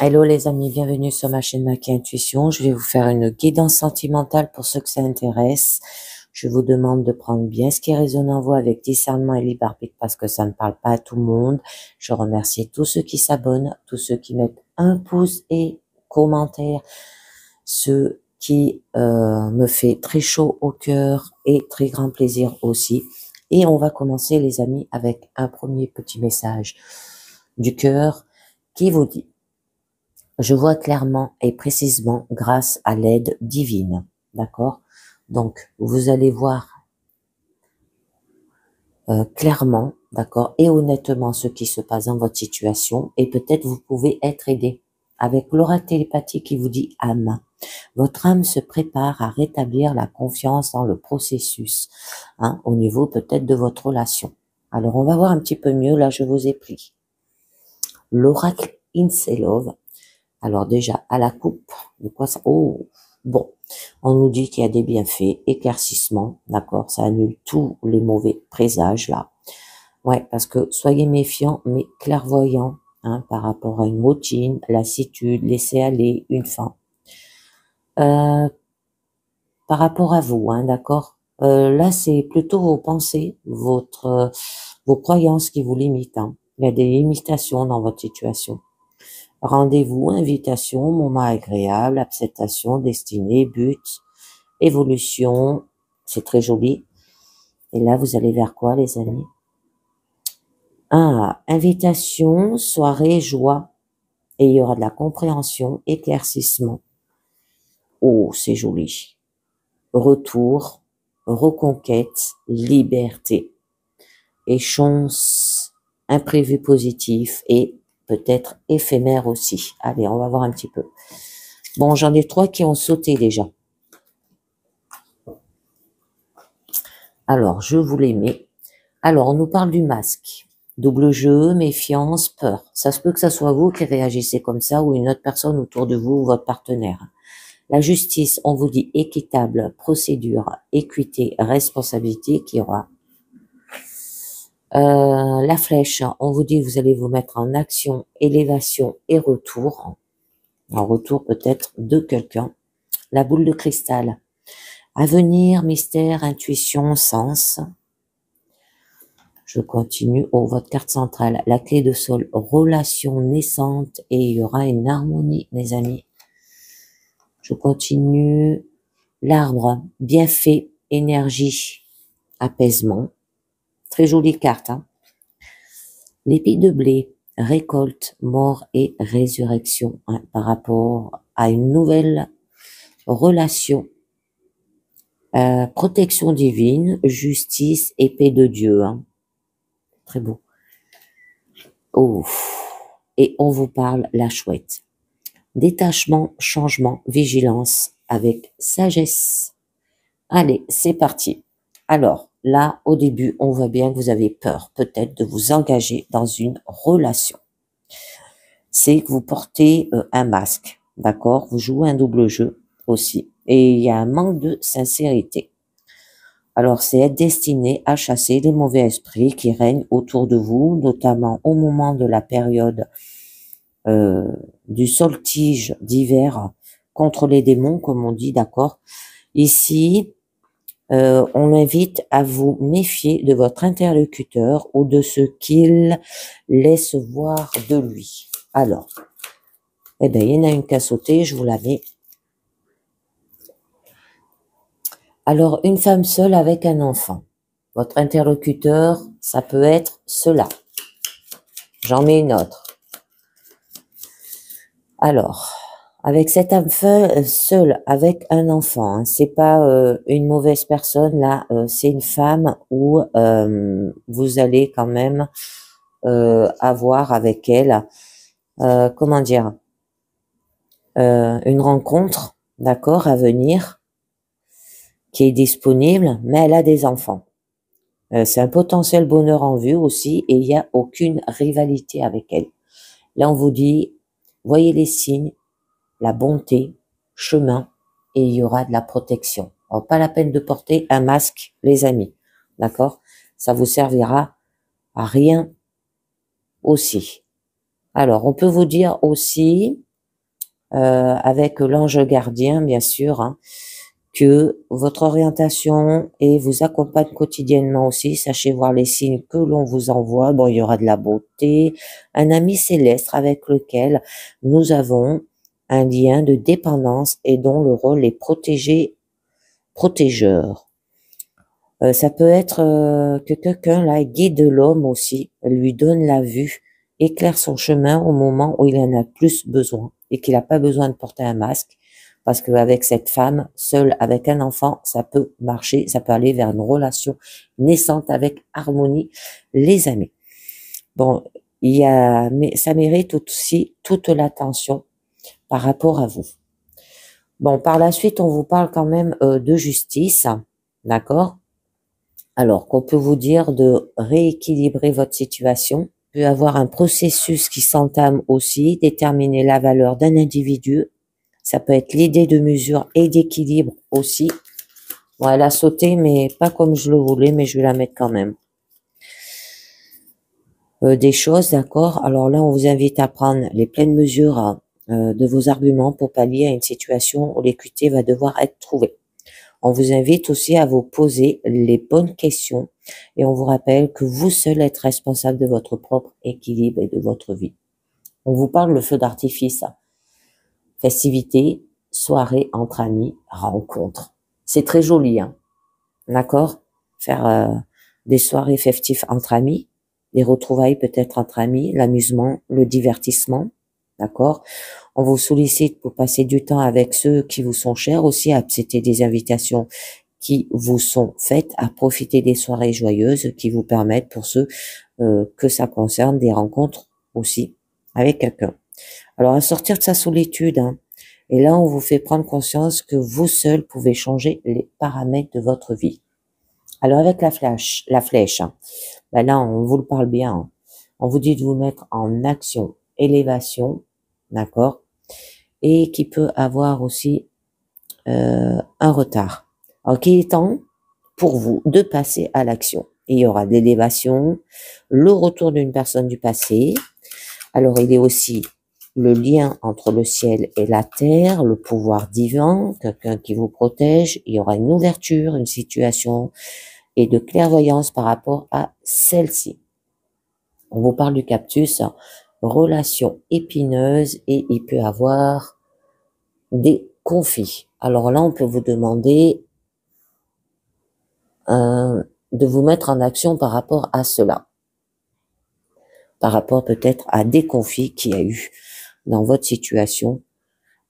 Hello les amis, bienvenue sur ma chaîne Maki Intuition. Je vais vous faire une guidance sentimentale pour ceux que ça intéresse. Je vous demande de prendre bien ce qui résonne en vous avec discernement et libre arbitre parce que ça ne parle pas à tout le monde. Je remercie tous ceux qui s'abonnent, tous ceux qui mettent un pouce et commentaire, ce qui me fait très chaud au cœur et très grand plaisir aussi. Et on va commencer les amis avec un premier petit message du cœur qui vous dit: je vois clairement et précisément grâce à l'aide divine. D'accord? Donc, vous allez voir clairement, d'accord, et honnêtement ce qui se passe dans votre situation, et peut-être vous pouvez être aidé avec l'aura télépathique qui vous dit âme. Votre âme se prépare à rétablir la confiance dans le processus, hein, au niveau peut-être de votre relation. Alors, on va voir un petit peu mieux. Là, je vous ai pris l'oracle Inselov. Alors déjà, à la coupe, de quoi ça... Oh, bon, on nous dit qu'il y a des bienfaits, éclaircissement, d'accord, ça annule tous les mauvais présages, là. Ouais, parce que soyez méfiants, mais clairvoyants, hein, par rapport à une routine, lassitude, laisser aller, une fin. Par rapport à vous, hein, d'accord, là, c'est plutôt vos pensées, vos croyances qui vous limitent, hein. Il y a des limitations dans votre situation. Rendez-vous, invitation, moment agréable, acceptation, destinée, but, évolution. C'est très joli. Et là, vous allez vers quoi, les amis? Invitation, soirée, joie. Et il y aura de la compréhension, éclaircissement. Oh, c'est joli. Retour, reconquête, liberté. Et chance, imprévu positif et peut-être éphémère aussi. Allez, on va voir un petit peu. Bon, j'en ai 3 qui ont sauté déjà. Alors, je vous les mets. Alors, on nous parle du masque. Double jeu, méfiance, peur. Ça se peut que ça soit vous qui réagissez comme ça ou une autre personne autour de vous ou votre partenaire. La justice, on vous dit équitable, procédure, équité, responsabilité qui aura. La flèche, on vous dit vous allez vous mettre en action, élévation et retour. En retour peut-être de quelqu'un. La boule de cristal. Avenir, mystère, intuition, sens. Je continue. Oh, votre carte centrale. La clé de sol, relation naissante. Et il y aura une harmonie, mes amis. Je continue. L'arbre, bienfait, énergie, apaisement. Très jolie carte, hein. L'épi de blé, récolte, mort et résurrection, hein, par rapport à une nouvelle relation. Protection divine, justice, épée de Dieu, hein. Très beau. Oh. Et on vous parle la chouette. Détachement, changement, vigilance avec sagesse. Allez, c'est parti. Alors, là, au début, on voit bien que vous avez peur, peut-être, de vous engager dans une relation. C'est que vous portez un masque, d'accord? Vous jouez un double jeu aussi. Et il y a un manque de sincérité. Alors, c'est être destiné à chasser les mauvais esprits qui règnent autour de vous, notamment au moment de la période du solstice d'hiver contre les démons, comme on dit, d'accord? Ici, on l'invite à vous méfier de votre interlocuteur ou de ce qu'il laisse voir de lui. Alors, eh bien, il y en a une qui a sauté, je vous la mets. Alors, une femme seule avec un enfant. Votre interlocuteur, ça peut être cela. J'en mets une autre. Alors, avec cette âme seule avec un enfant, hein, c'est pas une mauvaise personne, là, c'est une femme où vous allez quand même avoir avec elle, comment dire, une rencontre, d'accord, à venir, qui est disponible, mais elle a des enfants. C'est un potentiel bonheur en vue aussi, et il n'y a aucune rivalité avec elle. Là, on vous dit, voyez les signes, la bonté, chemin, et il y aura de la protection. Alors, pas la peine de porter un masque, les amis, d'accord? Ça vous servira à rien aussi. Alors, on peut vous dire aussi avec l'ange gardien, bien sûr, hein, que votre orientation et vous accompagne quotidiennement aussi. Sachez voir les signes que l'on vous envoie. Bon, il y aura de la beauté, un ami céleste avec lequel nous avons un lien de dépendance et dont le rôle est protégeur. Ça peut être que quelqu'un là guide l'homme aussi, lui donne la vue, éclaire son chemin au moment où il en a plus besoin et qu'il n'a pas besoin de porter un masque. Parce qu'avec cette femme, seule avec un enfant, ça peut marcher, ça peut aller vers une relation naissante avec harmonie, les amis. Bon, mais ça mérite aussi toute l'attention par rapport à vous. Bon, par la suite, on vous parle quand même de justice, d'accord? Alors, qu'on peut vous dire de rééquilibrer votre situation, peut avoir un processus qui s'entame aussi, déterminer la valeur d'un individu. Ça peut être l'idée de mesure et d'équilibre aussi. Bon, elle a sauté, mais pas comme je le voulais, mais je vais la mettre quand même. Des choses, d'accord? Alors là, on vous invite à prendre les pleines mesures de vos arguments pour pallier à une situation où l'équité va devoir être trouvée. On vous invite aussi à vous poser les bonnes questions et on vous rappelle que vous seul êtes responsable de votre propre équilibre et de votre vie. On vous parle le feu d'artifice, festivités, soirées entre amis, rencontres. C'est très joli, hein, d'accord? Faire des soirées festives entre amis, des retrouvailles peut-être entre amis, l'amusement, le divertissement, d'accord? On vous sollicite pour passer du temps avec ceux qui vous sont chers, aussi à accepter des invitations qui vous sont faites, à profiter des soirées joyeuses qui vous permettent, pour ceux que ça concerne, des rencontres aussi avec quelqu'un. Alors, à sortir de sa solitude, hein, et là, on vous fait prendre conscience que vous seul pouvez changer les paramètres de votre vie. Alors, avec la flèche, hein, ben là, on vous le parle bien, hein. On vous dit de vous mettre en action, élévation, d'accord, et qui peut avoir aussi un retard. Alors qu'il est temps pour vous de passer à l'action. Il y aura l'élévation, le retour d'une personne du passé. Alors il est aussi le lien entre le ciel et la terre, le pouvoir divin, quelqu'un qui vous protège. Il y aura une ouverture, une situation et de clairvoyance par rapport à celle-ci. On vous parle du cactus, relation épineuse, et il peut avoir des conflits. Alors là, on peut vous demander de vous mettre en action par rapport à cela, par rapport peut-être à des conflits qu'il y a eu dans votre situation.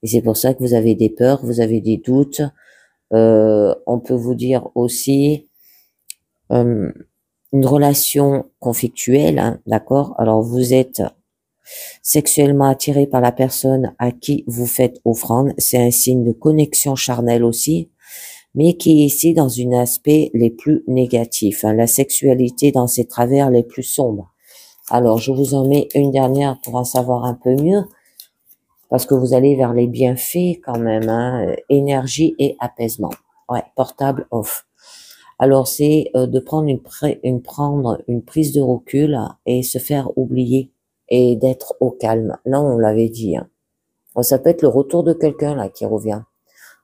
Et c'est pour ça que vous avez des peurs, vous avez des doutes. On peut vous dire aussi une relation conflictuelle, hein, d'accord? Alors vous êtes sexuellement attiré par la personne à qui vous faites offrande. C'est un signe de connexion charnelle aussi, mais qui est ici dans un aspect les plus négatifs, hein, la sexualité dans ses travers les plus sombres. Alors, je vous en mets une dernière pour en savoir un peu mieux, parce que vous allez vers les bienfaits quand même, hein, énergie et apaisement. Ouais, portable off. Alors, c'est de prendre une prise de recul et se faire oublier et d'être au calme. Là, on l'avait dit, hein. Alors, ça peut être le retour de quelqu'un là qui revient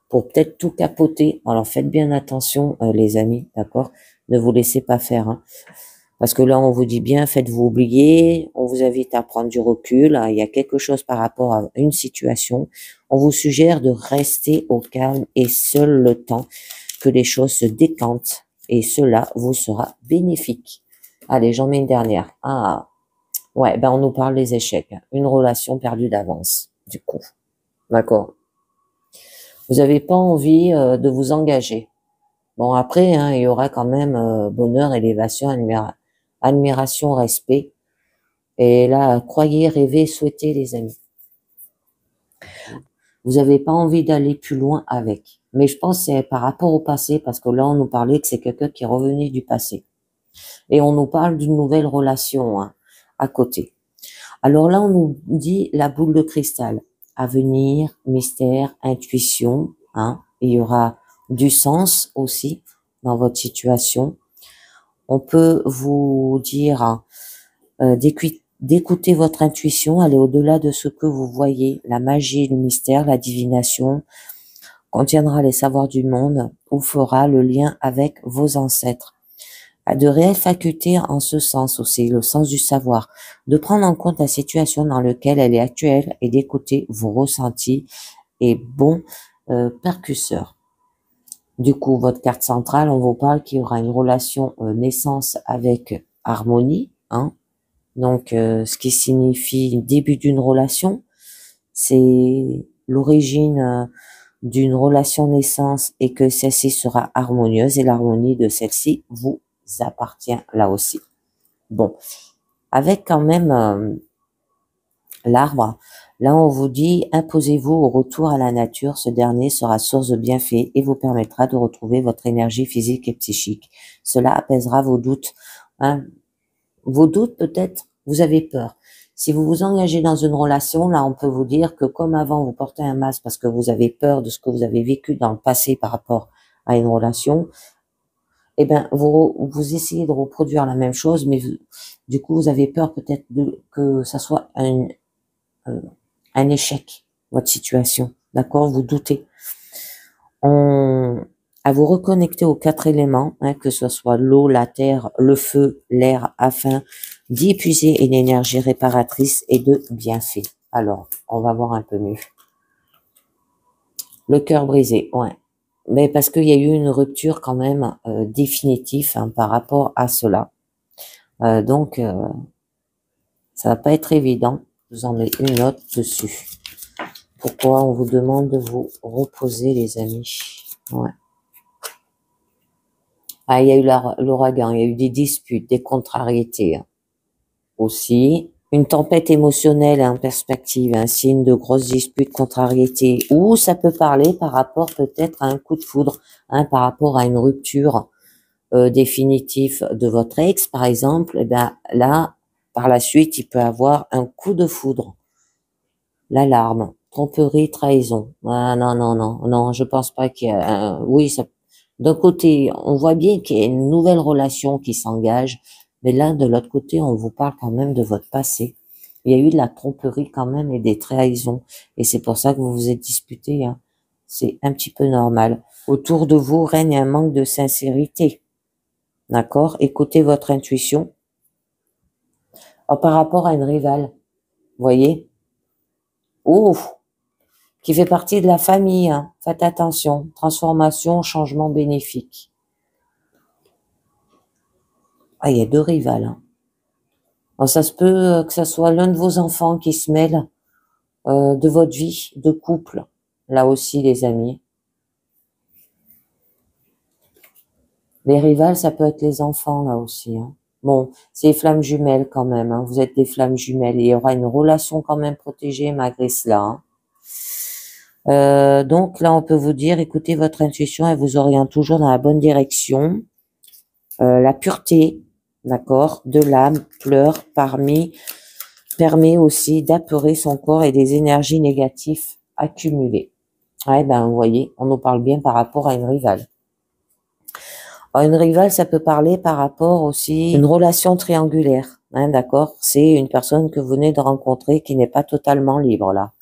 pour peut-être tout capoter. Alors faites bien attention, les amis, d'accord? Ne vous laissez pas faire, hein. Parce que là, on vous dit bien, faites-vous oublier, on vous invite à prendre du recul, hein. Il y a quelque chose par rapport à une situation. On vous suggère de rester au calme et seul le temps que les choses se décantent, et cela vous sera bénéfique. Allez, j'en mets une dernière. Ah, ouais, ben on nous parle des échecs. Une relation perdue d'avance, du coup. D'accord? Vous n'avez pas envie de vous engager. Bon, après, hein, il y aura quand même bonheur, élévation, admiration, respect. Et là, croyez, rêvez, souhaitez, les amis. Vous n'avez pas envie d'aller plus loin avec. Mais je pense que c'est par rapport au passé, parce que là, on nous parlait que c'est quelqu'un qui est revenu du passé. Et on nous parle d'une nouvelle relation, hein, à côté. Alors là, on nous dit la boule de cristal. Avenir, mystère, intuition, hein. Il y aura du sens aussi dans votre situation. On peut vous dire d'écouter votre intuition, aller au-delà de ce que vous voyez. La magie, le mystère, la divination contiendra les savoirs du monde ou fera le lien avec vos ancêtres. A de réelles facultés en ce sens aussi, le sens du savoir, de prendre en compte la situation dans laquelle elle est actuelle et d'écouter vos ressentis et bons percusseurs. Du coup, votre carte centrale, on vous parle qu'il y aura une relation naissance avec harmonie, hein. Donc, ce qui signifie début d'une relation, c'est l'origine d'une relation naissance et que celle-ci sera harmonieuse et l'harmonie de celle-ci vous appartient là aussi. Bon, avec quand même l'arbre, là on vous dit imposez-vous au retour à la nature, ce dernier sera source de bienfaits et vous permettra de retrouver votre énergie physique et psychique. Cela apaisera vos doutes, hein. Vos doutes peut-être, vous avez peur. Si vous vous engagez dans une relation, là on peut vous dire que comme avant vous portez un masque parce que vous avez peur de ce que vous avez vécu dans le passé par rapport à une relation, eh ben vous essayez de reproduire la même chose, mais du coup vous avez peur peut-être que ça soit un échec, votre situation, d'accord? Vous doutez. À vous reconnecter aux 4 éléments, hein, que ce soit l'eau, la terre, le feu, l'air, afin d'y épuiser une énergie réparatrice et de bienfait. Alors, on va voir un peu mieux. Le cœur brisé, ouais. Mais parce qu'il y a eu une rupture quand même définitive, hein, par rapport à cela. Donc, ça va pas être évident. Je vous en mets une note dessus. Pourquoi on vous demande de vous reposer, les amis? Ouais. Ah, il y a eu l'ouragan, il y a eu des disputes, des contrariétés, hein, aussi. Une tempête émotionnelle en perspective, un signe de grosses disputes, contrariétés, ou ça peut parler par rapport peut-être à un coup de foudre, hein, par rapport à une rupture définitive de votre ex, par exemple. Et ben là, par la suite, il peut avoir un coup de foudre, l'alarme, tromperie, trahison. Ah, non, non, non, non, je pense pas qu'il y a oui, ça. D'un côté, on voit bien qu'il y a une nouvelle relation qui s'engage, mais là, de l'autre côté, on vous parle quand même de votre passé. Il y a eu de la tromperie quand même et des trahisons, et c'est pour ça que vous vous êtes disputés, hein. C'est un petit peu normal. Autour de vous règne un manque de sincérité, d'accord? Écoutez votre intuition. Par rapport à une rivale, voyez? Ouf! Qui fait partie de la famille, hein. Faites attention, transformation, changement bénéfique. Ah, il y a 2 rivales, hein. Alors, ça se peut que ça soit l'un de vos enfants qui se mêle de votre vie de couple, là aussi, les amis. Les rivales, ça peut être les enfants, là aussi, hein. Bon, c'est les flammes jumelles quand même, hein. Vous êtes des flammes jumelles. Il y aura une relation quand même protégée malgré cela, hein. Donc là, on peut vous dire, écoutez votre intuition, elle vous oriente toujours dans la bonne direction. La pureté, d'accord, de l'âme, permet aussi d'apeurer son corps et des énergies négatives accumulées. Ouais, ben, vous voyez, on nous parle bien par rapport à une rivale. Alors, une rivale, ça peut parler par rapport aussi à une relation triangulaire, hein, d'accord? C'est une personne que vous venez de rencontrer qui n'est pas totalement libre, là.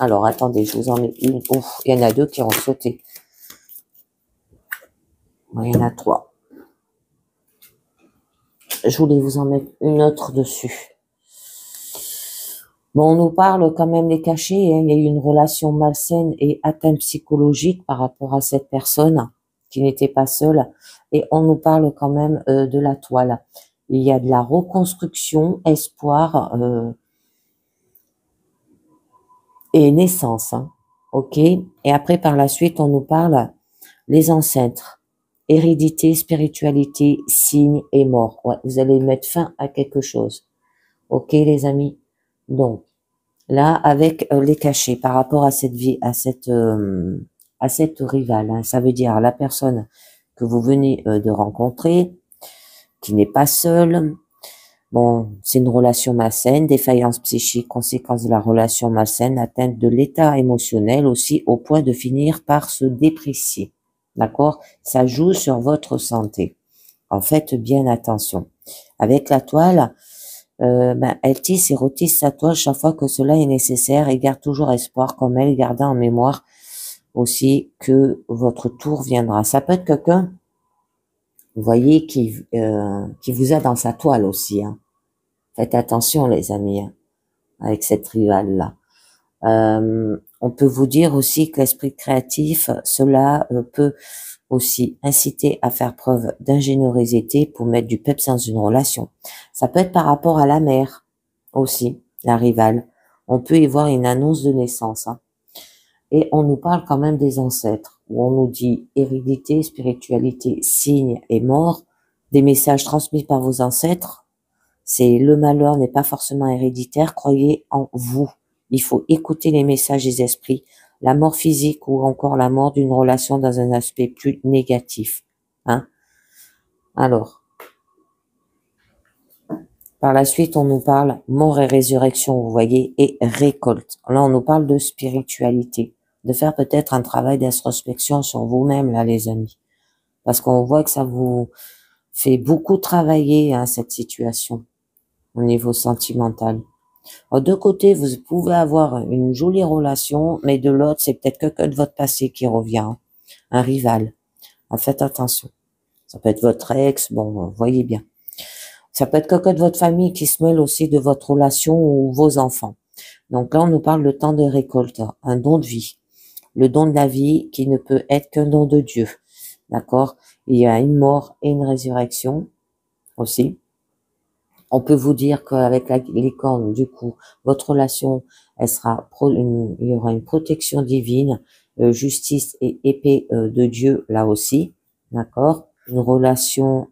Alors, attendez, je vous en mets une. Ouf, il y en a 2 qui ont sauté. Il y en a 3. Je voulais vous en mettre une autre dessus. Bon, on nous parle quand même des cachets, hein. Il y a eu une relation malsaine et atteinte psychologique par rapport à cette personne qui n'était pas seule. Et on nous parle quand même de la toile. Il y a de la reconstruction, espoir et naissance, hein. Ok. Et après, par la suite, on nous parle les ancêtres, hérédité, spiritualité, signes et mort. Ouais, vous allez mettre fin à quelque chose. Ok, les amis. Donc, là, avec les cachets par rapport à cette vie, à cette rivale, hein, ça veut dire la personne que vous venez de rencontrer, qui n'est pas seule. Bon, c'est une relation malsaine, défaillance psychique, conséquence de la relation malsaine, atteinte de l'état émotionnel aussi, au point de finir par se déprécier. D'accord? Ça joue sur votre santé. En faites bien attention. Avec la toile, Elle tisse et retisse sa toile chaque fois que cela est nécessaire et garde toujours espoir, comme elle garda en mémoire aussi que votre tour viendra. Ça peut être quelqu'un, vous voyez, qui vous a dans sa toile aussi. Hein. Faites attention, les amis, hein, avec cette rivale-là. On peut vous dire aussi que l'esprit créatif, cela peut aussi inciter à faire preuve d'ingéniosité pour mettre du peps dans une relation. Ça peut être par rapport à la mère aussi, la rivale. On peut y voir une annonce de naissance. Hein. Et on nous parle quand même des ancêtres, où on nous dit hérédité, spiritualité, signe et mort, des messages transmis par vos ancêtres. C'est le malheur n'est pas forcément héréditaire, croyez en vous. Il faut écouter les messages des esprits, la mort physique ou encore la mort d'une relation dans un aspect plus négatif. Hein. Alors, par la suite, on nous parle mort et résurrection, vous voyez, et récolte. Là, on nous parle de spiritualité, de faire peut-être un travail d'introspection sur vous-même, là, les amis. Parce qu'on voit que ça vous fait beaucoup travailler, hein, cette situation, au niveau sentimental. De côté, vous pouvez avoir une jolie relation, mais de l'autre, c'est peut-être quelqu'un de votre passé qui revient, un rival. Faites attention. Ça peut être votre ex, bon, voyez bien. Ça peut être quelqu'un de votre famille qui se mêle aussi de votre relation ou vos enfants. Donc là, on nous parle de temps de récolte, un don de vie. Le don de la vie qui ne peut être qu'un don de Dieu. D'accord? Il y a une mort et une résurrection aussi. On peut vous dire qu'avec les cornes, du coup, votre relation, elle sera, il y aura une protection divine, justice et épée de Dieu là aussi, d'accord. Une relation,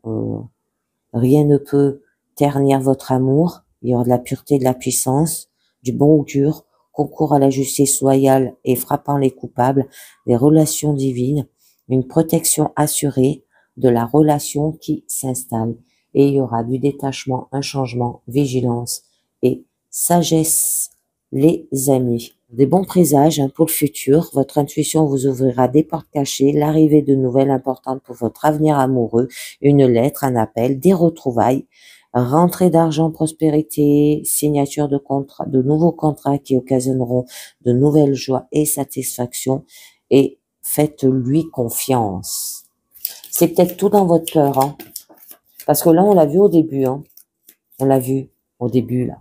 rien ne peut ternir votre amour. Il y aura de la pureté, de la puissance, du bon augure, concours à la justice loyale et frappant les coupables, des relations divines, une protection assurée de la relation qui s'installe. Et il y aura du détachement, un changement, vigilance et sagesse, les amis. Des bons présages, hein, pour le futur. Votre intuition vous ouvrira des portes cachées, l'arrivée de nouvelles importantes pour votre avenir amoureux, une lettre, un appel, des retrouvailles, rentrée d'argent, prospérité, signature de contrats, de nouveaux contrats qui occasionneront de nouvelles joies et satisfactions. Et faites-lui confiance. C'est peut-être tout dans votre cœur, hein. Parce que là, on l'a vu au début, hein. On l'a vu au début, là.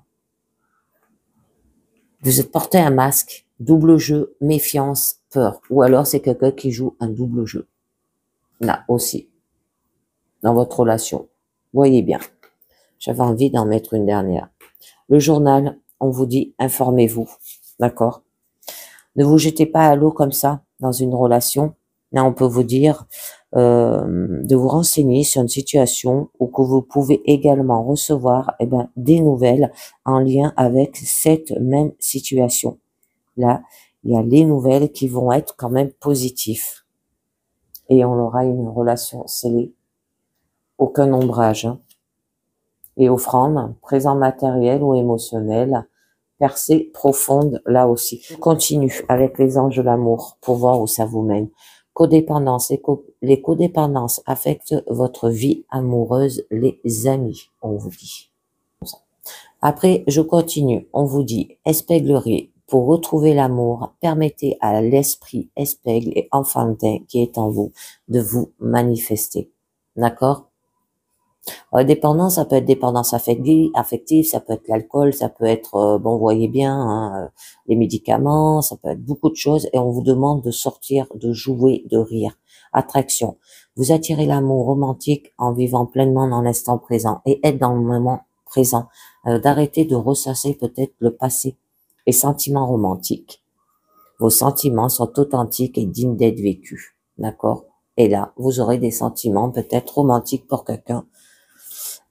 Vous êtes porté un masque, double jeu, méfiance, peur. Ou alors, c'est quelqu'un qui joue un double jeu. Là aussi. Dans votre relation. Voyez bien. J'avais envie d'en mettre une dernière. Le journal, on vous dit, informez-vous. D'accord? Ne vous jetez pas à l'eau comme ça, dans une relation. Là, on peut vous dire de vous renseigner sur une situation ou que vous pouvez également recevoir des nouvelles en lien avec cette même situation. Là, il y a les nouvelles qui vont être quand même positives. Et on aura une relation scellée. Aucun ombrage. Hein. Et offrande, présent matériel ou émotionnel, percée profonde là aussi. Continue avec les anges de l'amour pour voir où ça vous mène. Codépendance, les codépendances affectent votre vie amoureuse, les amis, on vous dit. Après, je continue, on vous dit, espièglerie, pour retrouver l'amour, permettez à l'esprit espiègle et enfantin qui est en vous de vous manifester. D'accord? Dépendance, ça peut être dépendance affective, ça peut être l'alcool, ça peut être, bon, vous voyez bien, hein, les médicaments, ça peut être beaucoup de choses, et on vous demande de sortir, de jouer, de rire. Attraction. Vous attirez l'amour romantique en vivant pleinement dans l'instant présent et être dans le moment présent, d'arrêter de ressasser peut-être le passé. Les sentiments romantiques. Vos sentiments sont authentiques et dignes d'être vécus. D'accord? Et là, vous aurez des sentiments peut-être romantiques pour quelqu'un.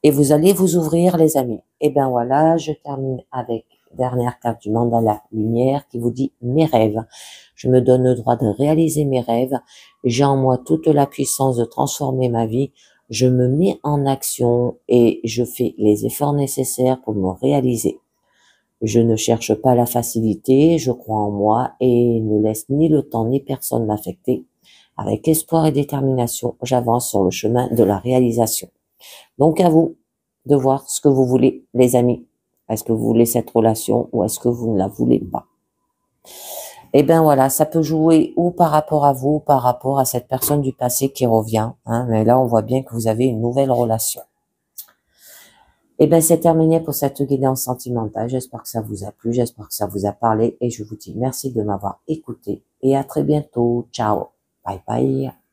Et vous allez vous ouvrir, les amis. Et ben voilà, je termine avec dernière carte du mandala lumière qui vous dit mes rêves. Je me donne le droit de réaliser mes rêves. J'ai en moi toute la puissance de transformer ma vie. Je me mets en action et je fais les efforts nécessaires pour me réaliser. Je ne cherche pas la facilité, je crois en moi et ne laisse ni le temps ni personne m'affecter. Avec espoir et détermination, j'avance sur le chemin de la réalisation. Donc à vous de voir ce que vous voulez, les amis. Est-ce que vous voulez cette relation ou est-ce que vous ne la voulez pas? Et ben voilà, ça peut jouer ou par rapport à vous, ou par rapport à cette personne du passé qui revient. Hein, mais là, on voit bien que vous avez une nouvelle relation. Et ben c'est terminé pour cette guidance sentimentale. J'espère que ça vous a plu, j'espère que ça vous a parlé et je vous dis merci de m'avoir écouté et à très bientôt. Ciao, bye bye.